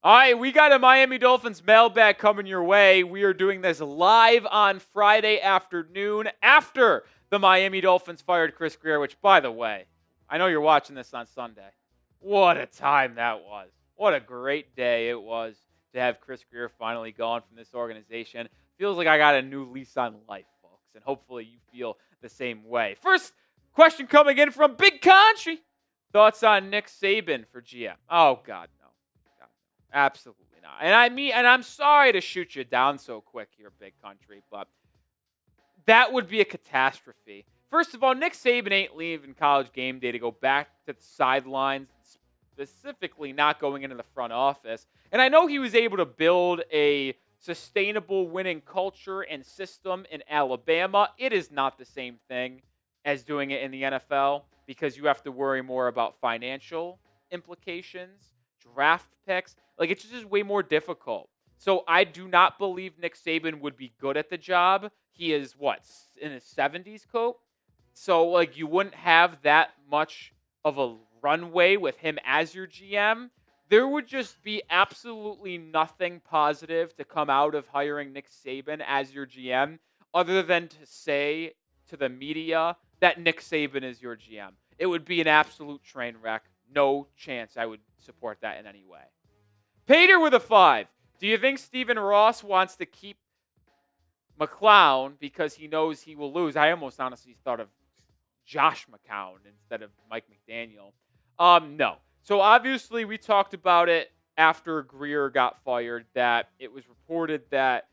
All right, we got a Miami Dolphins mailbag coming your way. We are doing this live on Friday afternoon after the Miami Dolphins fired Chris Grier, which, by the way, I know you're watching this on Sunday. What a time that was. What a great day it was to have Chris Grier finally gone from this organization. Feels like I got a new lease on life, folks, and hopefully you feel the same way. First question coming in from Big Country. Thoughts on Nick Saban for GM? Oh, God, no. Absolutely not. And I'm sorry to shoot you down so quick here, Big Country, but that would be a catastrophe. First of all, Nick Saban ain't leaving College game day to go back to the sidelines, specifically not going into the front office. And I know he was able to build a sustainable winning culture and system in Alabama. It is not the same thing as doing it in the NFL because you have to worry more about financial implications, draft picks. Like, it's just way more difficult. So I do not believe Nick Saban would be good at the job. He is, in his 70s, Cope? So, like, you wouldn't have that much of a runway with him as your GM. There would just be absolutely nothing positive to come out of hiring Nick Saban as your GM other than to say to the media that Nick Saban is your GM. It would be an absolute train wreck. No chance I would support that in any way. Pater with a 5. Do you think Stephen Ross wants to keep McClown because he knows he will lose? I almost honestly thought of Josh McCown instead of Mike McDaniel. No. So obviously we talked about it after Grier got fired that it was reported that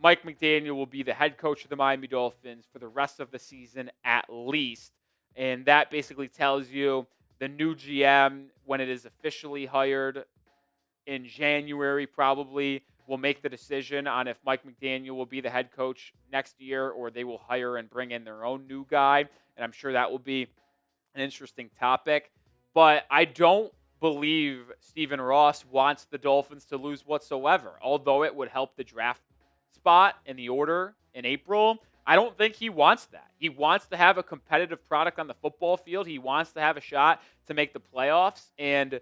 Mike McDaniel will be the head coach of the Miami Dolphins for the rest of the season at least. And that basically tells you the new GM, when it is officially hired in January, probably will make the decision on if Mike McDaniel will be the head coach next year or they will hire and bring in their own new guy. And I'm sure that will be an interesting topic. But I don't believe Stephen Ross wants the Dolphins to lose whatsoever, although it would help the draft spot in the order in April. I don't think he wants that. He wants to have a competitive product on the football field. He wants to have a shot to make the playoffs. And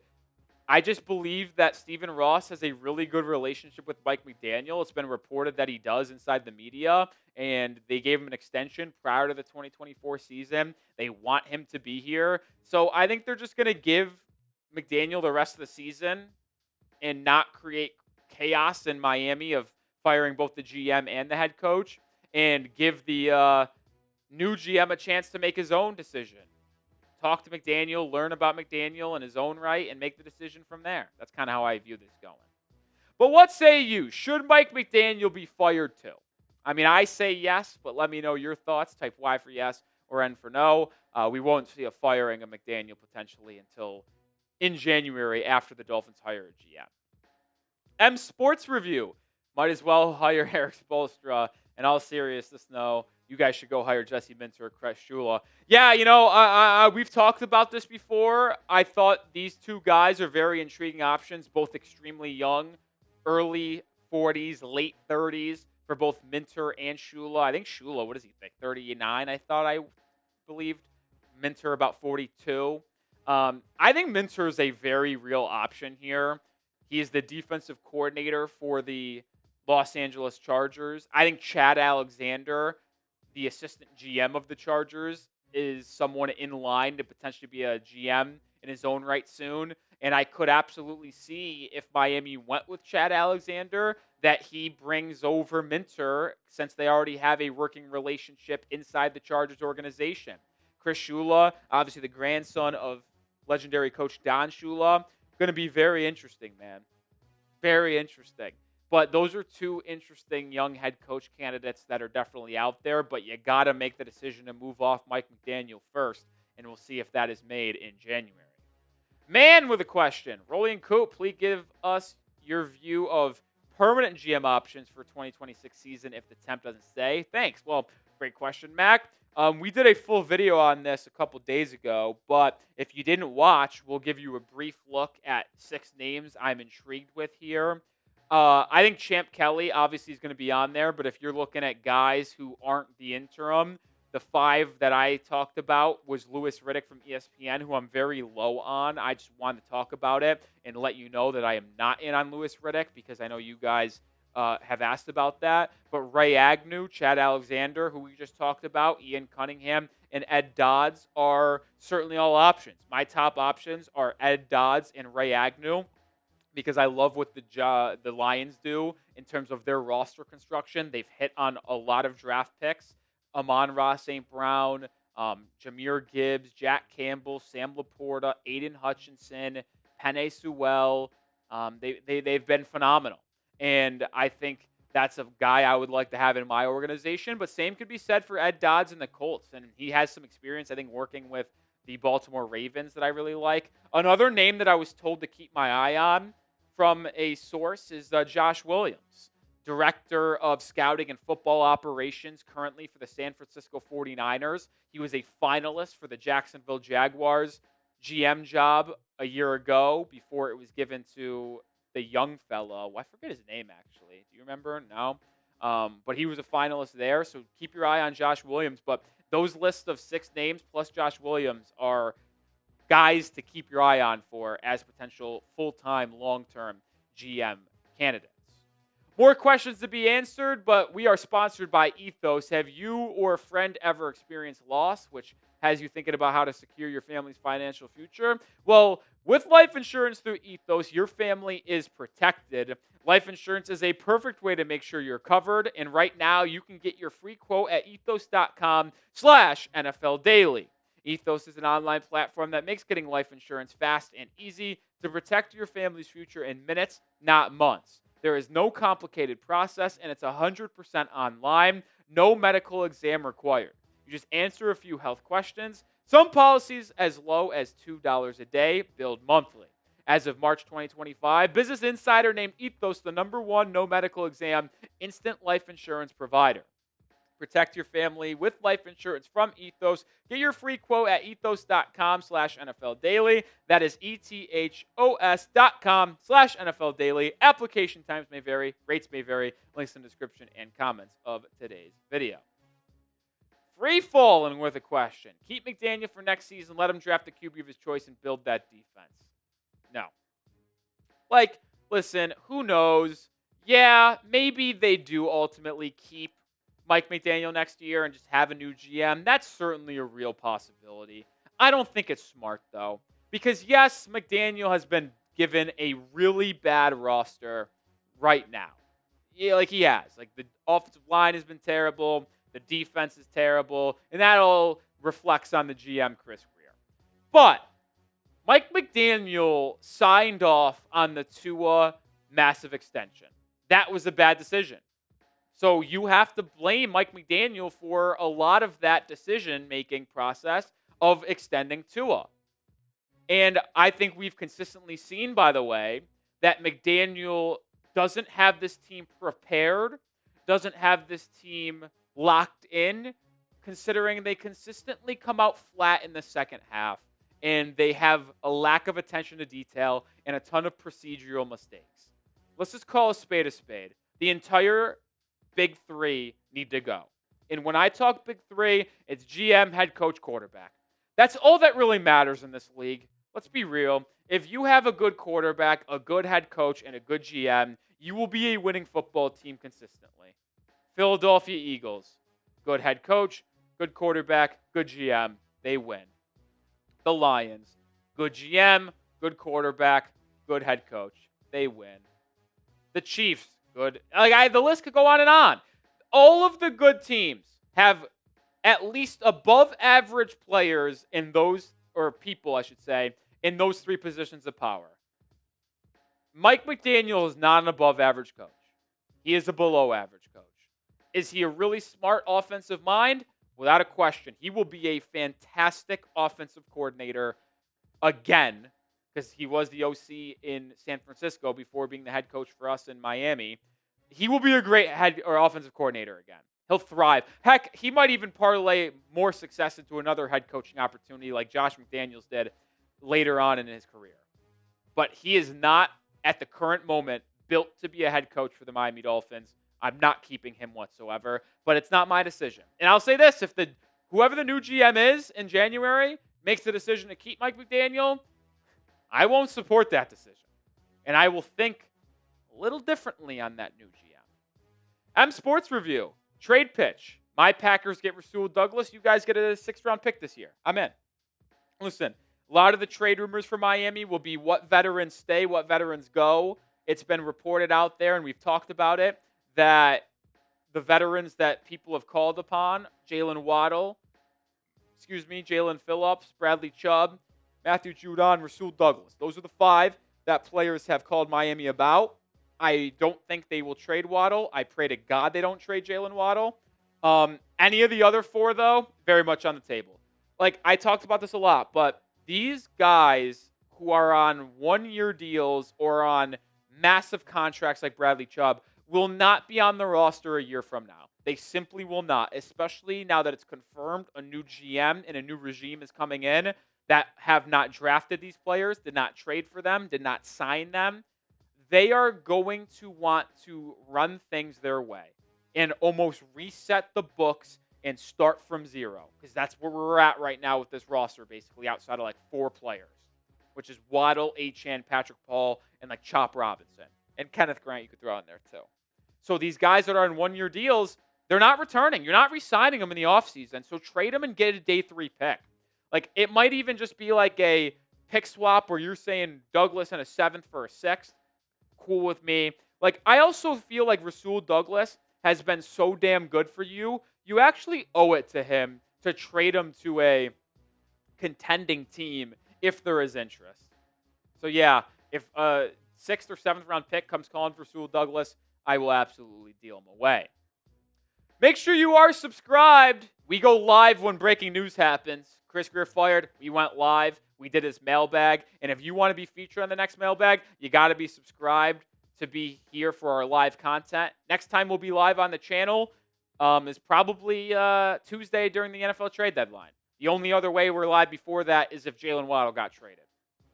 I just believe that Stephen Ross has a really good relationship with Mike McDaniel. It's been reported that he does inside the media, and they gave him an extension prior to the 2024 season. They want him to be here. So I think they're just going to give McDaniel the rest of the season and not create chaos in Miami of firing both the GM and the head coach, and give the new GM a chance to make his own decision. Talk to McDaniel, learn about McDaniel in his own right, and make the decision from there. That's kind of how I view this going. But what say you? Should Mike McDaniel be fired too? I mean, I say yes, but let me know your thoughts. Type Y for yes or N for no. We won't see a firing of McDaniel potentially until in January after the Dolphins hire a GM. M Sports Review. Might as well hire Eric Spoelstra. In all seriousness, no. You guys should go hire Jesse Minter or Chris Shula. Yeah, we've talked about this before. I thought these two guys are very intriguing options, both extremely young, early 40s, late 30s for both Minter and Shula. I think Shula, what is he, like 39, I believed. Minter about 42. I think Minter is a very real option here. He is the defensive coordinator for the Los Angeles Chargers. I think Chad Alexander, the assistant GM of the Chargers, is someone in line to potentially be a GM in his own right soon. And I could absolutely see if Miami went with Chad Alexander that he brings over Minter since they already have a working relationship inside the Chargers organization. Chris Shula, obviously the grandson of legendary coach Don Shula, going to be very interesting, man. Very interesting. But those are two interesting young head coach candidates that are definitely out there. But you got to make the decision to move off Mike McDaniel first, and we'll see if that is made in January. Man with a question. Rolly and Coop, please give us your view of permanent GM options for 2026 season if the temp doesn't stay. Thanks. Well, great question, Mac. We did a full video on this a couple days ago, but if you didn't watch, we'll give you a brief look at 6 names I'm intrigued with here. I think Champ Kelly obviously is going to be on there, but if you're looking at guys who aren't the interim, The 5 that I talked about was Louis Riddick from ESPN, who I'm very low on. I just wanted to talk about it and let you know that I am not in on Louis Riddick because I know you guys have asked about that. But Ray Agnew, Chad Alexander, who we just talked about, Ian Cunningham, and Ed Dods are certainly all options. My top options are Ed Dods and Ray Agnew because I love what the Lions do in terms of their roster construction. They've hit on a lot of draft picks. Amon-Ra St. Brown, Jahmyr Gibbs, Jack Campbell, Sam Laporta, Aiden Hutchinson, Penei Sewell. They've been phenomenal. And I think that's a guy I would like to have in my organization. But same could be said for Ed Dods and the Colts. And he has some experience, I think, working with the Baltimore Ravens that I really like. Another name that I was told to keep my eye on from a source is Josh Williams, Director of Scouting and Football Operations currently for the San Francisco 49ers. He was a finalist for the Jacksonville Jaguars GM job a year ago before it was given to the young fellow. I forget his name, actually. Do you remember? No. But he was a finalist there, so keep your eye on Josh Williams. But those lists of 6 names plus Josh Williams are guys to keep your eye on for as potential full-time, long-term GM candidates. More questions to be answered, but we are sponsored by Ethos. Have you or a friend ever experienced loss, which has you thinking about how to secure your family's financial future? Well, with life insurance through Ethos, your family is protected. Life insurance is a perfect way to make sure you're covered, and right now you can get your free quote at ethos.com/NFL Daily. Ethos is an online platform that makes getting life insurance fast and easy to protect your family's future in minutes, not months. There is no complicated process, and it's 100% online. No medical exam required. You just answer a few health questions. Some policies as low as $2 a day, billed monthly. As of March 2025, Business Insider named Ethos the #1 no medical exam instant life insurance provider. Protect your family with life insurance from Ethos. Get your free quote at ethos.com/NFL Daily. That is ethos.com/NFL Daily. Application times may vary. Rates may vary. Links in the description and comments of today's video. Free falling with a question. Keep McDaniel for next season. Let him draft the QB of his choice and build that defense. No. Listen, who knows? Yeah, maybe they do ultimately keep Mike McDaniel next year and just have a new GM. That's certainly a real possibility. I don't think it's smart, though, because, yes, McDaniel has been given a really bad roster right now. Yeah, he has. The offensive line has been terrible. The defense is terrible. And that all reflects on the GM, Chris Grier. But Mike McDaniel signed off on the Tua massive extension. That was a bad decision. So you have to blame Mike McDaniel for a lot of that decision-making process of extending Tua. And I think we've consistently seen, by the way, that McDaniel doesn't have this team prepared, doesn't have this team locked in, considering they consistently come out flat in the second half, and they have a lack of attention to detail and a ton of procedural mistakes. Let's just call a spade a spade. The entire Big 3 need to go. And when I talk Big 3, it's GM, head coach, quarterback. That's all that really matters in this league. Let's be real. If you have a good quarterback, a good head coach, and a good GM, you will be a winning football team consistently. Philadelphia Eagles, good head coach, good quarterback, good GM, they win. The Lions, good GM, good quarterback, good head coach, they win. The Chiefs, good. The list could go on and on. All of the good teams have at least above average players in those, or people, I should say, in those 3 positions of power. Mike McDaniel is not an above average coach. He is a below average coach. Is he a really smart offensive mind? Without a question. He will be a fantastic offensive coordinator again, because he was the OC in San Francisco before being the head coach for us in Miami. He will be a great head or offensive coordinator again. He'll thrive. Heck, he might even parlay more success into another head coaching opportunity like Josh McDaniels did later on in his career. But he is not, at the current moment, built to be a head coach for the Miami Dolphins. I'm not keeping him whatsoever, but it's not my decision. And I'll say this, if whoever the new GM is in January makes the decision to keep Mike McDaniel, I won't support that decision. And I will think a little differently on that new GM. M Sports Review, trade pitch. My Packers get Rasul Douglas. You guys get a 6th-round pick this year. I'm in. Listen, a lot of the trade rumors for Miami will be what veterans stay, what veterans go. It's been reported out there, and we've talked about it, that the veterans that people have called upon, Jalen Phillips, Bradley Chubb, Matthew Judon, Rasul Douglas. Those are the 5 that players have called Miami about. I don't think they will trade Waddle. I pray to God they don't trade Jalen Waddle. Any of the other 4, though, very much on the table. Like, I talked about this a lot, but these guys who are on 1-year deals or on massive contracts like Bradley Chubb will not be on the roster a year from now. They simply will not, especially now that it's confirmed a new GM and a new regime is coming in that have not drafted these players, did not trade for them, did not sign them. They are going to want to run things their way and almost reset the books and start from zero, because that's where we're at right now with this roster, basically outside of like 4 players, which is Waddle, Achane, Patrick Paul, and like Chop Robinson. And Kenneth Grant you could throw in there too. So these guys that are on 1-year deals, they're not returning. You're not re-signing them in the offseason, so trade them and get a day 3 pick. Like, it might even just be like a pick swap where you're saying Douglas and a 7th for a 6th. Cool with me. Like, I also feel like Rasul Douglas has been so damn good for you. You actually owe it to him to trade him to a contending team if there is interest. So, yeah, if a 6th or 7th round pick comes calling for Rasul Douglas, I will absolutely deal him away. Make sure you are subscribed. We go live when breaking news happens. Chris Grier fired. We went live. We did his mailbag. And if you want to be featured on the next mailbag, you got to be subscribed to be here for our live content. Next time we'll be live on the channel is probably Tuesday during the NFL trade deadline. The only other way we're live before that is if Jalen Waddle got traded.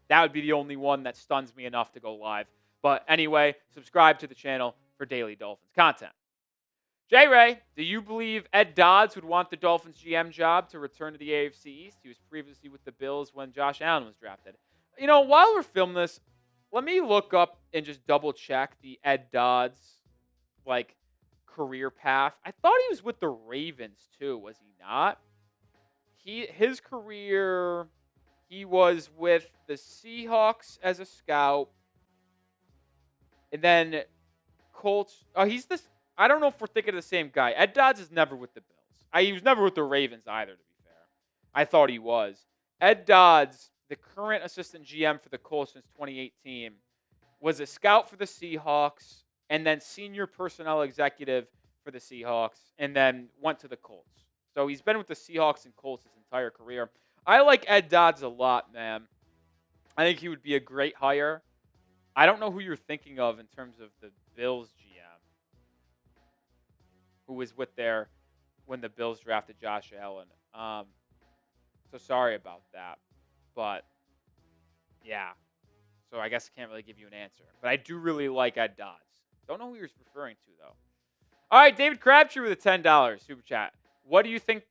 That would be the only one that stuns me enough to go live. But anyway, subscribe to the channel for daily Dolphins content. J-Ray, do you believe Ed Dods would want the Dolphins GM job to return to the AFC East? He was previously with the Bills when Josh Allen was drafted. You know, while we're filming this, let me look up and just double check the Ed Dods, like, career path. I thought he was with the Ravens too, was he not? His career, he was with the Seahawks as a scout. And then Colts. Oh, he's this. I don't know if we're thinking of the same guy. Ed Dods is never with the Bills. He was never with the Ravens either, to be fair. I thought he was. Ed Dods, the current assistant GM for the Colts since 2018, was a scout for the Seahawks and then senior personnel executive for the Seahawks and then went to the Colts. So he's been with the Seahawks and Colts his entire career. I like Ed Dods a lot, man. I think he would be a great hire. I don't know who you're thinking of in terms of the Bills GM, who was with there when the Bills drafted Josh Allen. So sorry about that. But, yeah. So I guess I can't really give you an answer. But I do really like Ed Dods. Don't know who you're referring to, though. All right, David Crabtree with a $10 super chat. What do you think?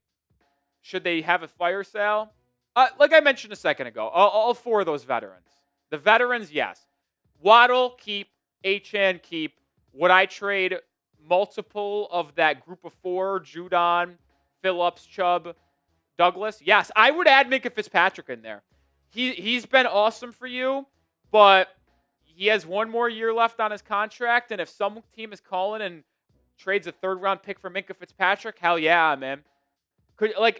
Should they have a fire sale? Like I mentioned a second ago, all 4 of those veterans. The veterans, yes. Waddle, keep. Achane, keep. Would I trade multiple of that group of 4, Judon, Phillips, Chubb, Douglas? Yes, I would add Minkah Fitzpatrick in there. He's been awesome for you, but he has 1 more year left on his contract, and if some team is calling and trades a 3rd-round pick for Minkah Fitzpatrick, hell yeah, man.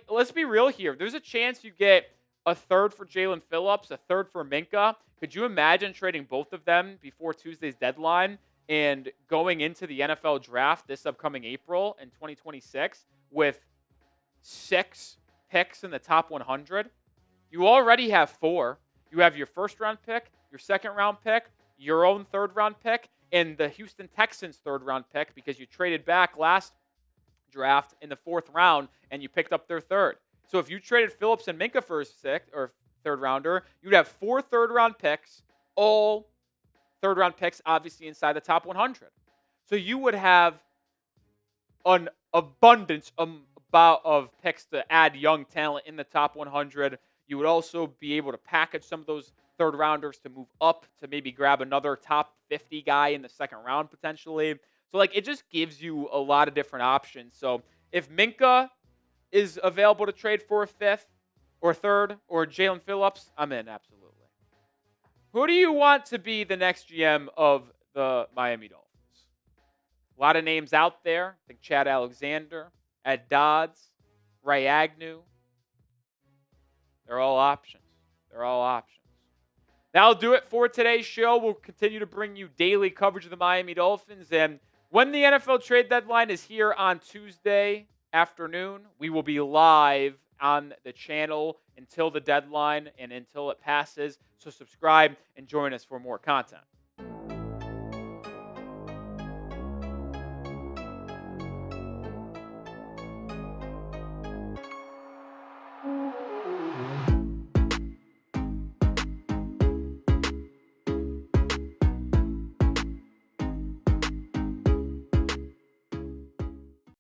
Let's be real here. There's a chance you get a 3rd for Jalen Phillips, a 3rd for Minkah. Could you imagine trading both of them before Tuesday's deadline and going into the NFL draft this upcoming April in 2026 with 6 picks in the top 100? You already have 4. You have your 1st-round pick, your 2nd-round pick, your own 3rd-round pick, and the Houston Texans 3rd-round pick because you traded back last draft in the 4th round and you picked up their 3rd. So if you traded Phillips and Minkah for a 6th or 3rd-rounder, you'd have 4 3rd-round picks, all 3rd-round picks obviously inside the top 100. So you would have an abundance of picks to add young talent in the top 100. You would also be able to package some of those third rounders to move up to maybe grab another top 50 guy in the second round potentially. So like it just gives you a lot of different options. So if Minka is available to trade for a fifth or third or Jalen Phillips, I'm in absolutely. Who do you want to be the next GM of the Miami Dolphins? A lot of names out there. I think Chad Alexander, Ed Dods, Ray Agnew. They're all options. They're all options. That'll do it for today's show. We'll continue to bring you daily coverage of the Miami Dolphins. And when the NFL trade deadline is here on Tuesday afternoon, we will be live on the channel until the deadline and until it passes. So subscribe and join us for more content.